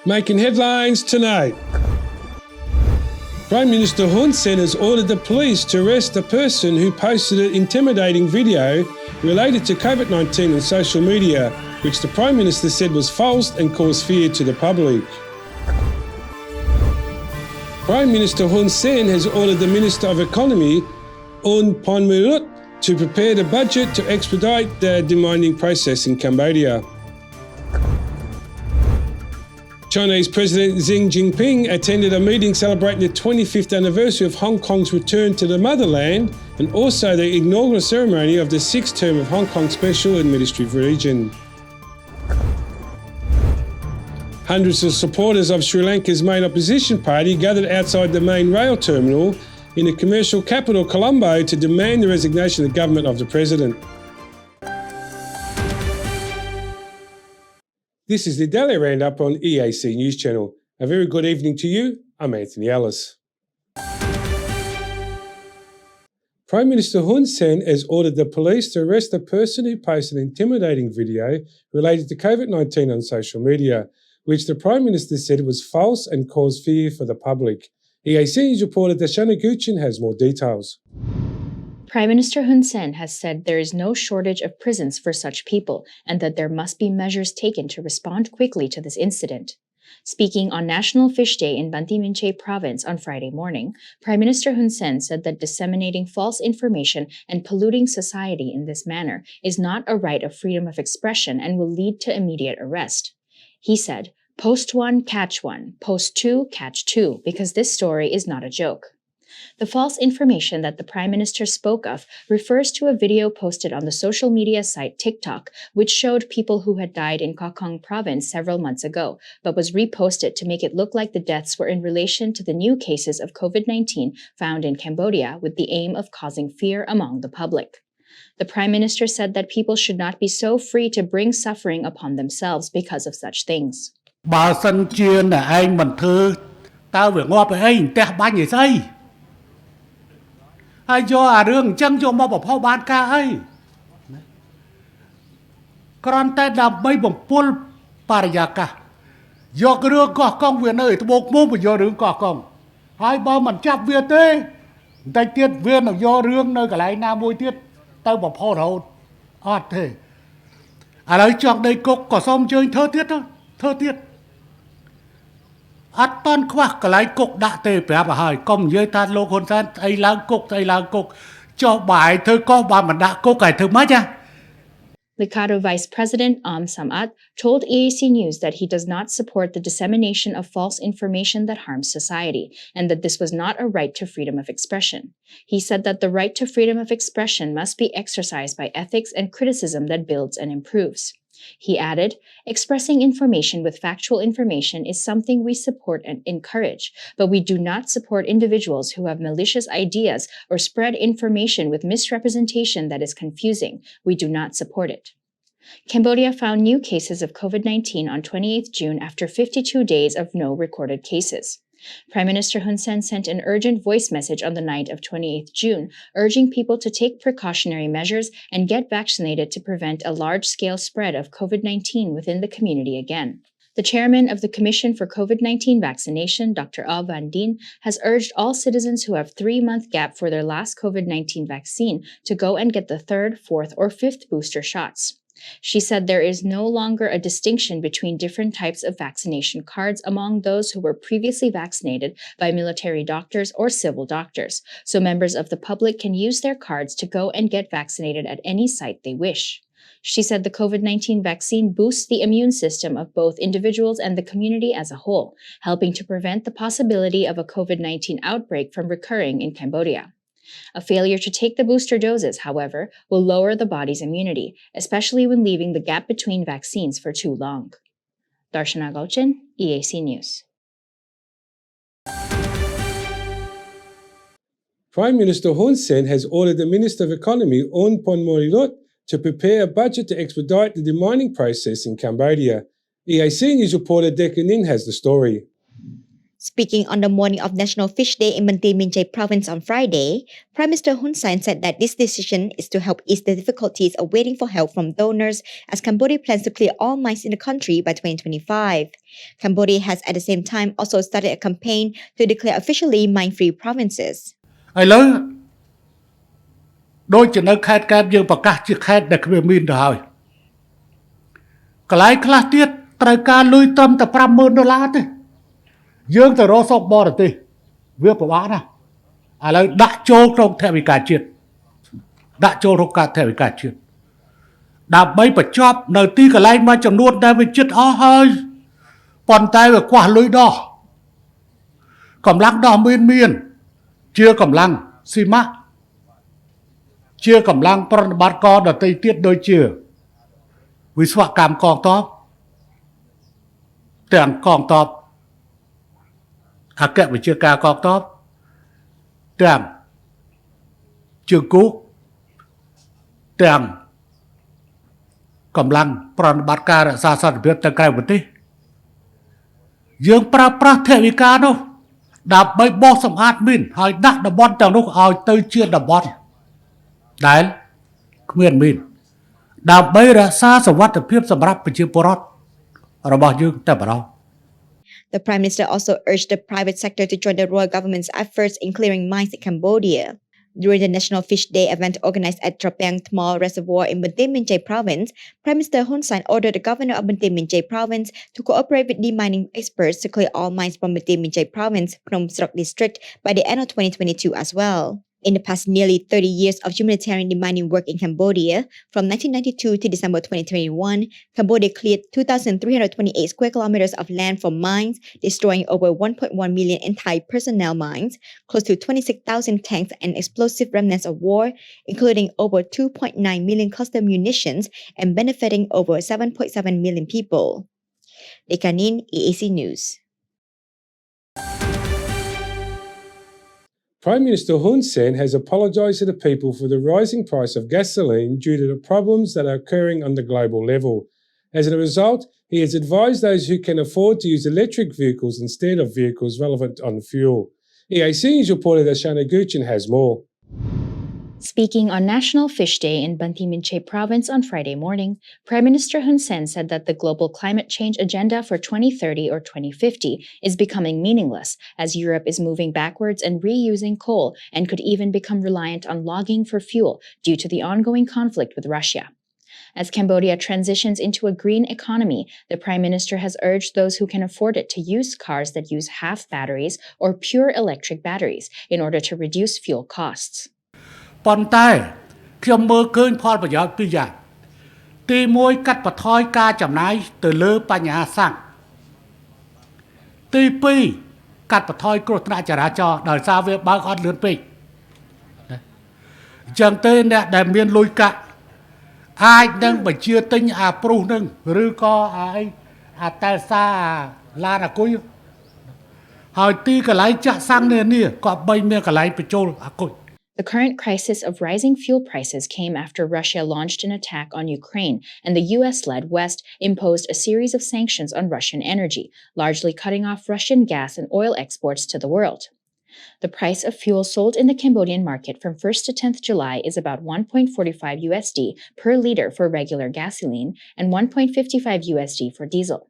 Making headlines tonight. Prime Minister Hun Sen has ordered the police to arrest a person who posted an intimidating video related to COVID-19 on social media, which the Prime Minister said was false and caused fear to the public. Prime Minister Hun Sen has ordered the Minister of Economy, Un Ponmulut, to prepare the budget to expedite the demining process in Cambodia. Chinese President Xi Jinping attended a meeting celebrating the 25th anniversary of Hong Kong's return to the motherland and also the inaugural ceremony of the 6th term of Hong Kong Special Administrative Region. Hundreds of supporters of Sri Lanka's main opposition party gathered outside the main rail terminal in the commercial capital Colombo to demand the resignation of the government of the president. This is the Daily Roundup on EAC News Channel. A very good evening to you. I'm Anthony Ellis. Prime Minister Hun Sen has ordered the police to arrest a person who posted an intimidating video related to COVID-19 on social media, which the Prime Minister said was false and caused fear for the public. EAC News reporter Dashana Guchin has more details. Prime Minister Hun Sen has said there is no shortage of prisons for such people and that there must be measures taken to respond quickly to this incident. Speaking on National Fish Day in Banti Minche province on Friday morning, Prime Minister Hun Sen said that disseminating false information and polluting society in this manner is not a right of freedom of expression and will lead to immediate arrest. He said, "Post one, catch one. Post two, catch two, because this story is not a joke." The false information that the Prime Minister spoke of refers to a video posted on the social media site TikTok, which showed people who had died in Kakong province several months ago, but was reposted to make it look like the deaths were in relation to the new cases of COVID-19 found in Cambodia with the aim of causing fear among the public. The Prime Minister said that people should not be so free to bring suffering upon themselves because of such things. Bà sân chuyên là anh mình thư tao vừa ngọt với anh tao bán gì xây ai do rương chân cho mà bảo bán ca ấy còn ta đập mấy bông pol parayaka do cái rương cỏ công viên ơi tôi bốc mồm do rương cỏ công hai bao mình chắp việt thế tay tiết viên là do rương nơi cả lại nam môi tiết tao bảo phô đầu ọt thế à lấy chọn đây cục cỏ xong chơi thơ tiết thôi thơ tiết ắt ton khoác cả lại cục đã tê bẻ bà hỏi công dưới ta lô hồn san ai lang cục cho bài thơ có bà mà đã cục cái thơ mất nha. Licado Vice President Samat told EAC News that he does not support the dissemination of false information that harms society, and that this was not a right to freedom of expression. He said that the right to freedom of expression must be exercised by ethics and criticism that builds and improves. He added, "Expressing information with factual information is something we support and encourage, but we do not support individuals who have malicious ideas or spread information with misrepresentation that is confusing. We do not support it." Cambodia found new cases of COVID-19 on 28 June after 52 days of no recorded cases. Prime Minister Hun Sen sent an urgent voice message on the night of 28 June, urging people to take precautionary measures and get vaccinated to prevent a large-scale spread of COVID-19 within the community again. The chairman of the Commission for COVID-19 Vaccination, Dr. Al Van Dien, has urged all citizens who have 3-month gap for their last COVID-19 vaccine to go and get the 3rd, 4th, or 5th booster shots. She said there is no longer a distinction between different types of vaccination cards among those who were previously vaccinated by military doctors or civil doctors, so members of the public can use their cards to go and get vaccinated at any site they wish. She said the COVID-19 vaccine boosts the immune system of both individuals and the community as a whole, helping to prevent the possibility of a COVID-19 outbreak from recurring in Cambodia. A failure to take the booster doses, however, will lower the body's immunity, especially when leaving the gap between vaccines for too long. Darshana Gauchin, EAC News. Prime Minister Hun Sen has ordered the Minister of Economy, Un Ponmulut, to prepare a budget to expedite the demining process in Cambodia. EAC News reporter Decca Nin has the story. Speaking on the morning of National Fish Day in Banteay Meanchey Province on Friday, Prime Minister Hun Sen said that this decision is to help ease the difficulties of waiting for help from donors as Cambodia plans to clear all mines in the country by 2025. Cambodia has at the same time also started a campaign to declare officially mine-free provinces. ឥឡូវដូចជានៅខេត្តកែបយើងប្រកាសជាខេត្តដែលគ្មានមីនទៅហើយកន្លែងខ្លះទៀតត្រូវការលុយត្រឹមតែ$50,000ទេយើងទៅរកសុខបរទេសវាពិបាកណាស់ឥឡូវដាក់ចូលក្នុងថវិកាជាតិដើម្បីបញ្ចប់នៅទីកន្លែងមួយចំនួនដែលវាជិតអស់ហើយប៉ុន្តែវាខ្វះលុយដោះកម្លាំងដោះមានជាកម្លាំងស៊ីម៉ាក់ជាកម្លាំងប្រតិបត្តិការដទៃទៀតដូចជាវិស្វកម្មកងទ័ពទាំងកងទ័ពអគ្គវិជ្ជាការកងទ័ពទាំងជើងគោកទាំងកម្លាំងប្រតិបត្តិការរក្សាសន្តិភាពទៅក្រៅប្រទេសយើងប្រើប្រាស់ថវិកានោះដើម្បីបោសសម្អាតមីនហើយដាក់តំបន់ទាំងនោះឲ្យទៅជាតំបន់ដែលគ្មានមីនដើម្បីរក្សាសុវត្ថិភាពសម្រាប់ប្រជាពលរដ្ឋរបស់យើងតែប៉ុណ្ណោះ The Prime Minister also urged the private sector to join the royal government's efforts in clearing mines in Cambodia. During the National Fish Day event organized at Trapang Tmall Reservoir in Banteay Meanchey Province, Prime Minister Hun Sen ordered the governor of Banteay Meanchey Province to cooperate with demining experts to clear all mines from Banteay Meanchey Province, Phnom Srok District by the end of 2022 as well. In the past nearly 30 years of humanitarian demining work in Cambodia, from 1992 to December 2021, Cambodia cleared 2,328 square kilometers of land from mines, destroying over 1.1 million anti-personnel mines, close to 26,000 tanks and explosive remnants of war, including over 2.9 million cluster munitions, and benefiting over 7.7 million people. Dekanin, EAC News. Prime Minister Hun Sen has apologised to the people for the rising price of gasoline due to the problems that are occurring on the global level. As a result, he has advised those who can afford to use electric vehicles instead of vehicles relevant on fuel. EAC News reporter Ashana Guchin has more. Speaking on National Fish Day in Banteay Meanchey Province on Friday morning, Prime Minister Hun Sen said that the global climate change agenda for 2030 or 2050 is becoming meaningless as Europe is moving backwards and reusing coal and could even become reliant on logging for fuel due to the ongoing conflict with Russia. As Cambodia transitions into a green economy, the Prime Minister has urged those who can afford it to use cars that use half batteries or pure electric batteries in order to reduce fuel costs. ប៉ុន្តែខ្ញុំមើលឃើញផលប្រយោជន៍ពីរយ៉ាងទី1កាត់បន្ថយការចំណាយទៅលើបញ្ហាសាំងទី2កាត់បន្ថយគ្រោះថ្នាក់ចរាចរណ៍ដោយសារវាបើកអត់លឿនពេកអញ្ចឹងទេអ្នកដែលមានលុយកាក់អាចនឹងបញ្ជាទិញអាព្រុសនឹងឬក៏អាតែលសាឡានអាគុយហើយទីកន្លែងចាក់សាំងនេះក៏បីមានកន្លែងបញ្ចូលអាគុយ The current crisis of rising fuel prices came after Russia launched an attack on Ukraine, and the US-led West imposed a series of sanctions on Russian energy, largely cutting off Russian gas and oil exports to the world. The price of fuel sold in the Cambodian market from 1st to 10th July is about $1.45 per liter for regular gasoline and $1.55 for diesel.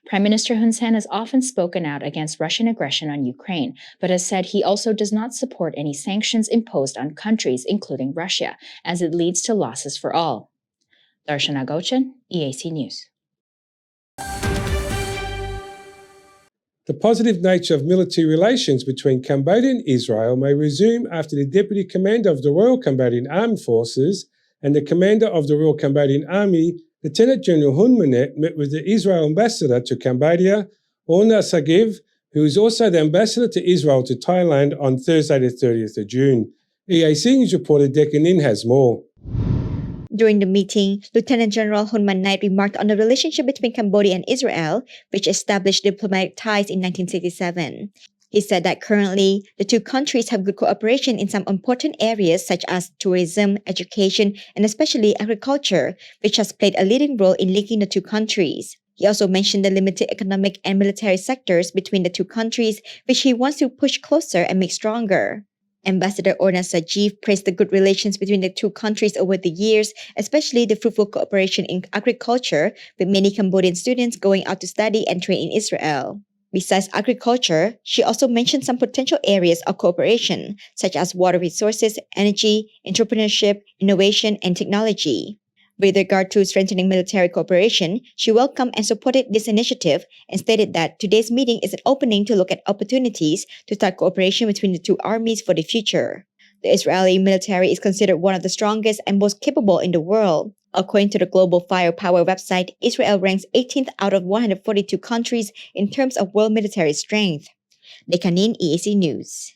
Prime Minister Hun Sen has often spoken out against Russian aggression on Ukraine, but has said he also does not support any sanctions imposed on countries, including Russia, as it leads to losses for all. Darshana Gochan, EAC News. The positive nature of military relations between Cambodia and Israel may resume after the Deputy Commander of the Royal Cambodian Armed Forces and the Commander of the Royal Cambodian Army, Lieutenant General Hun Manet, met with the Israel Ambassador to Cambodia, Orna Sagiv, who is also the Ambassador to Israel to Thailand on Thursday the 30th of June. EAC News reporter Dekanin has more. During the meeting, Lieutenant General Hun Manet remarked on the relationship between Cambodia and Israel, which established diplomatic ties in 1967. He said that currently, the two countries have good cooperation in some important areas such as tourism, education, and especially agriculture, which has played a leading role in linking the two countries. He also mentioned the limited economic and military sectors between the two countries, which he wants to push closer and make stronger. Ambassador Orna Sajiv praised the good relations between the two countries over the years, especially the fruitful cooperation in agriculture, with many Cambodian students going out to study and train in Israel. Besides agriculture, she also mentioned some potential areas of cooperation, such as water resources, energy, entrepreneurship, innovation, and technology. With regard to strengthening military cooperation, she welcomed and supported this initiative and stated that today's meeting is an opening to look at opportunities to start cooperation between the two armies for the future. The Israeli military is considered one of the strongest and most capable in the world. According to the Global Firepower website, Israel ranks 18th out of 142 countries in terms of world military strength. Dekanin, EAC News.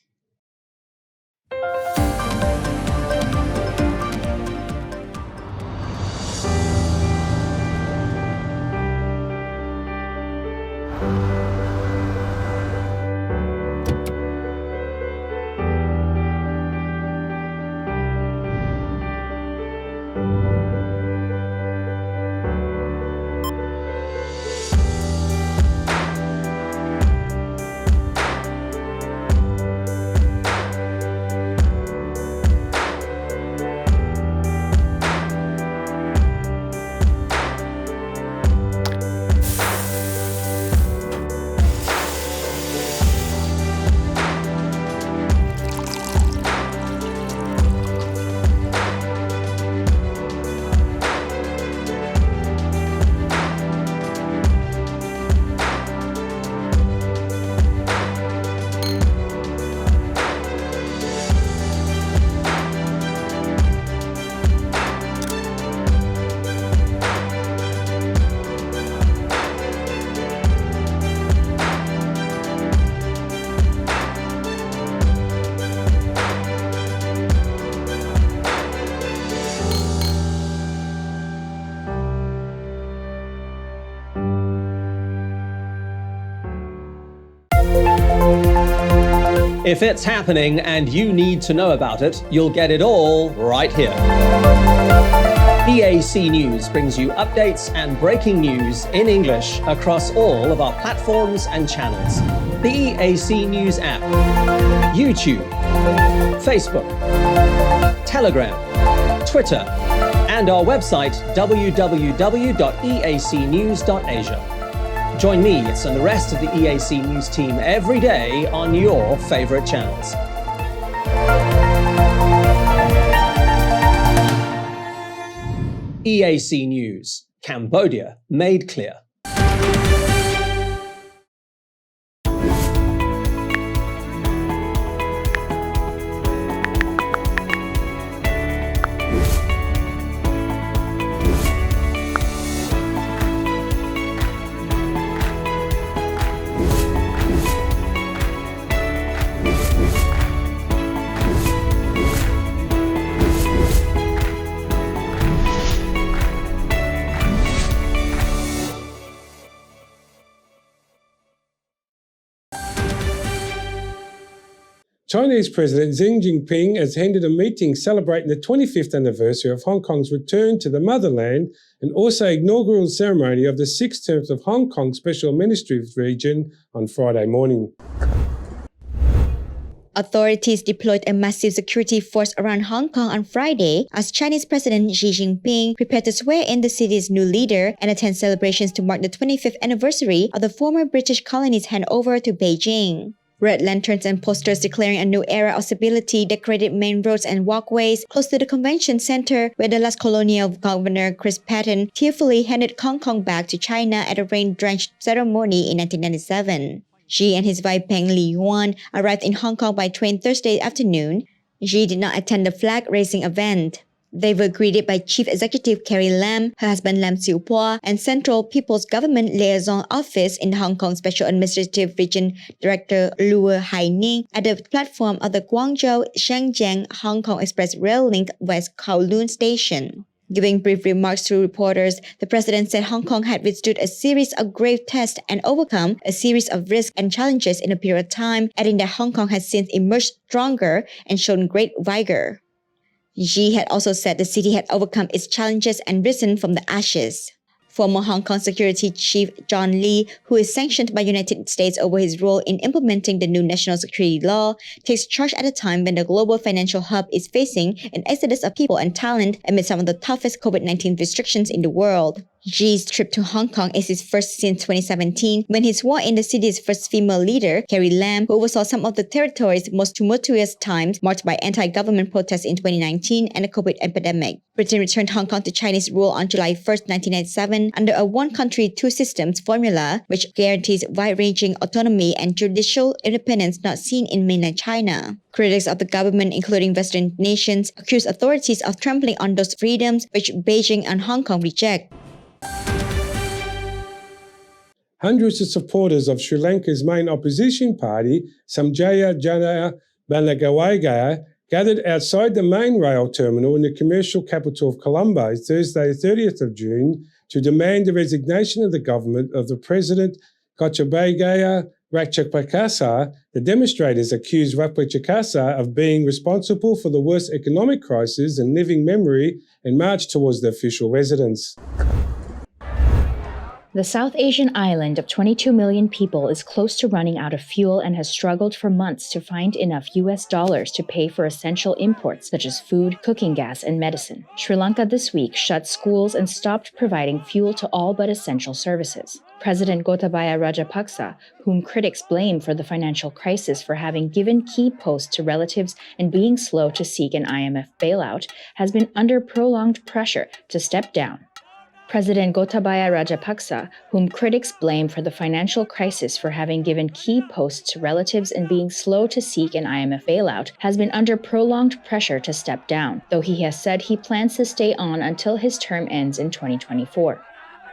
If it's happening and you need to know about it, you'll get it all right here. EAC News brings you updates and breaking news in English across all of our platforms and channels. The EAC News app, YouTube, Facebook, Telegram, Twitter, and our website www.eacnews.asia. Join me and the rest of the EAC News team every day on your favorite channels. EAC News, Cambodia made clear. Chinese President Xi Jinping has ended a meeting celebrating the 25th anniversary of Hong Kong's return to the motherland and also inaugural ceremony of the 6th term of Hong Kong Special Administrative Region on Friday morning. Authorities deployed a massive security force around Hong Kong on Friday as Chinese President Xi Jinping prepared to swear in the city's new leader and attend celebrations to mark the 25th anniversary of the former British colony's handover to Beijing. Red lanterns and posters declaring a new era of stability decorated main roads and walkways close to the convention center, where the last colonial governor Chris Patten tearfully handed Hong Kong back to China at a rain-drenched ceremony in 1997. Xi and his wife Peng Liyuan arrived in Hong Kong by train Thursday afternoon. Xi did not attend the flag-raising event. They were greeted by Chief Executive Carrie Lam, her husband Lam Siu Pua, and Central People's Government Liaison Office in Hong Kong Special Administrative Region Director Luo Haining at the platform of the Guangzhou-Shenzhen-Hong Kong Express Rail Link West Kowloon Station. Giving brief remarks to reporters, the president said Hong Kong had withstood a series of grave tests and overcome a series of risks and challenges in a period of time, adding that Hong Kong has since emerged stronger and shown great vigor. Xi had also said the city had overcome its challenges and risen from the ashes. Former Hong Kong security chief John Lee, who is sanctioned by United States over his role in implementing the new national security law, takes charge at a time when the global financial hub is facing an exodus of people and talent amid some of the toughest COVID-19 restrictions in the world. Xi's trip to Hong Kong is his first since 2017, when he swore in the city's first female leader, Carrie Lam, who oversaw some of the territory's most tumultuous times marked by anti-government protests in 2019 and the COVID epidemic. Britain returned Hong Kong to Chinese rule on July 1, 1997, under a one-country, two-systems formula, which guarantees wide-ranging autonomy and judicial independence not seen in mainland China. Critics of the government, including Western nations, accuse authorities of trampling on those freedoms, which Beijing and Hong Kong reject. Hundreds of supporters of Sri Lanka's main opposition party, Samjaya Jana Balagawagaya, gathered outside the main rail terminal in the commercial capital of Colombo Thursday, 30th of June, to demand the resignation of the government of the President Gotabaya Rajapaksa. The demonstrators accused Rajapaksa of being responsible for the worst economic crisis in living memory and marched towards the official residence. The South Asian island of 22 million people is close to running out of fuel and has struggled for months to find enough US dollars to pay for essential imports such as food, cooking gas, and medicine. Sri Lanka this week shut schools and stopped providing fuel to all but essential services. President Gotabaya Rajapaksa, whom critics blame for the financial crisis for having given key posts to relatives and being slow to seek an IMF bailout, has been under prolonged pressure to step down. President Gotabaya Rajapaksa, whom critics blame for the financial crisis for having given key posts to relatives and being slow to seek an IMF bailout, has been under prolonged pressure to step down, though he has said he plans to stay on until his term ends in 2024.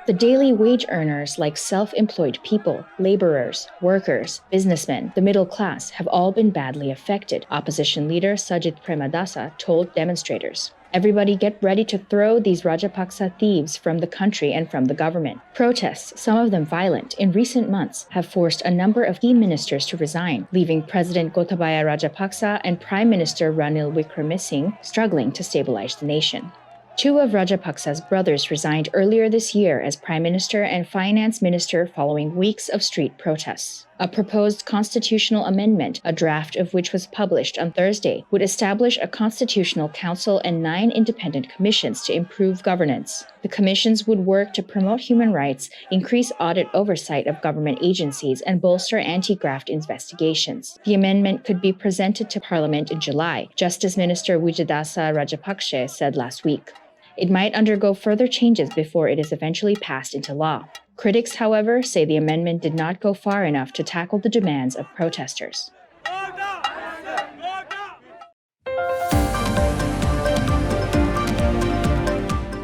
The daily wage earners, like self-employed people, laborers, workers, businessmen, the middle class, have all been badly affected, opposition leader Sajid Premadasa told demonstrators. Everybody get ready to throw these Rajapaksa thieves from the country and from the government. Protests, some of them violent, in recent months have forced a number of key ministers to resign, leaving President Gotabaya Rajapaksa and Prime Minister Ranil Wickremesinghe struggling to stabilize the nation. Two of Rajapaksa's brothers resigned earlier this year as Prime Minister and Finance Minister following weeks of street protests. A proposed constitutional amendment, a draft of which was published on Thursday, would establish a constitutional council and 9 independent commissions to improve governance. The commissions would work to promote human rights, increase audit oversight of government agencies, and bolster anti-graft investigations. The amendment could be presented to Parliament in July, Justice Minister Wijadasa Rajapaksa said last week. It might undergo further changes before it is eventually passed into law. Critics, however, say the amendment did not go far enough to tackle the demands of protesters.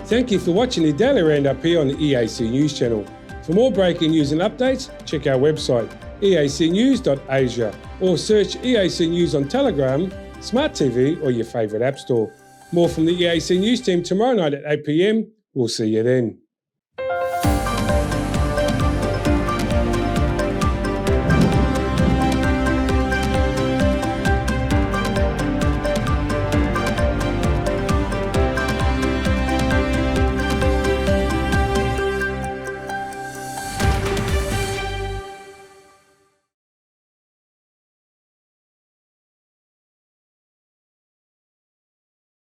Thank you for watching the Daily Roundup here on the EAC News Channel. For more breaking news and updates, check our website, eacnews.asia, or search EAC News on Telegram, Smart TV, or your favourite app store. More from the EAC News team tomorrow night at 8 p.m. We'll see you then.